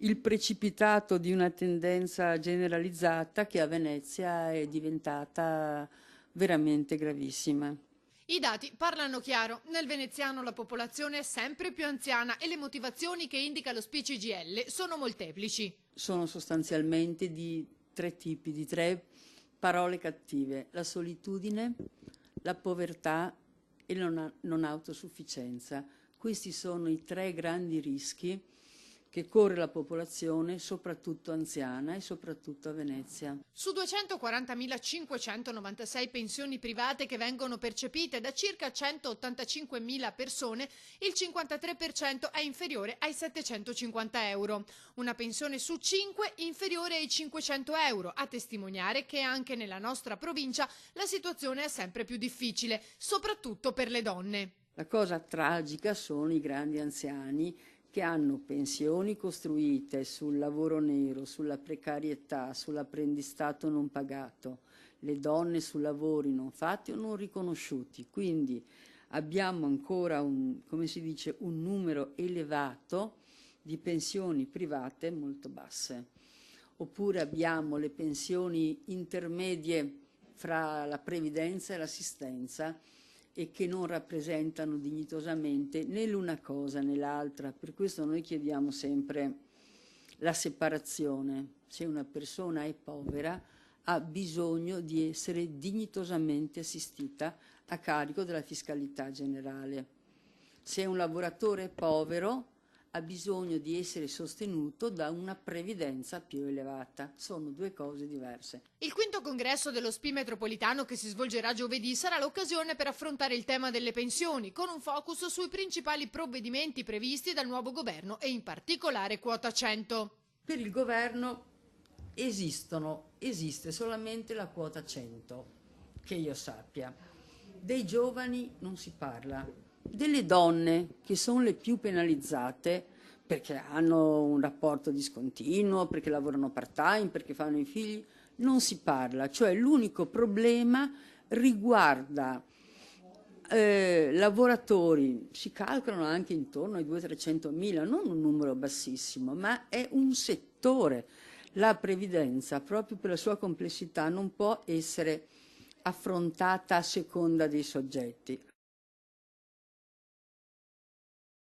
il precipitato di una tendenza generalizzata che a Venezia è diventata veramente gravissima. I dati parlano chiaro. Nel veneziano la popolazione è sempre più anziana e le motivazioni che indica lo SPCGL sono molteplici. Sono sostanzialmente di tre tipi, di tre parole cattive: la solitudine, la povertà e la non autosufficienza. Questi sono i tre grandi rischi che corre la popolazione, soprattutto anziana e soprattutto a Venezia. Su 240.596 pensioni private che vengono percepite da circa 185.000 persone, il 53% è inferiore ai 750 euro. Una pensione su 5 inferiore ai 500 euro, a testimoniare che anche nella nostra provincia la situazione è sempre più difficile, soprattutto per le donne. La cosa tragica sono i grandi anziani che hanno pensioni costruite sul lavoro nero, sulla precarietà, sull'apprendistato non pagato, le donne su lavori non fatti o non riconosciuti. Quindi abbiamo ancora un numero elevato di pensioni private molto basse. Oppure abbiamo le pensioni intermedie fra la previdenza e l'assistenza, e che non rappresentano dignitosamente né l'una cosa né l'altra. Per questo noi chiediamo sempre la separazione. Se una persona è povera, ha bisogno di essere dignitosamente assistita a carico della fiscalità generale. Se un lavoratore è povero, ha bisogno di essere sostenuto da una previdenza più elevata. Sono due cose diverse. Il quinto congresso dello SPI metropolitano, che si svolgerà giovedì, sarà l'occasione per affrontare il tema delle pensioni, con un focus sui principali provvedimenti previsti dal nuovo governo e in particolare quota 100. Per il governo esiste solamente la quota 100, che io sappia. Dei giovani non si parla. Delle donne, che sono le più penalizzate perché hanno un rapporto discontinuo, perché lavorano part-time, perché fanno i figli, non si parla. Cioè l'unico problema riguarda lavoratori, si calcolano anche intorno ai 200-300 mila, non un numero bassissimo, ma è un settore. La previdenza, proprio per la sua complessità, non può essere affrontata a seconda dei soggetti.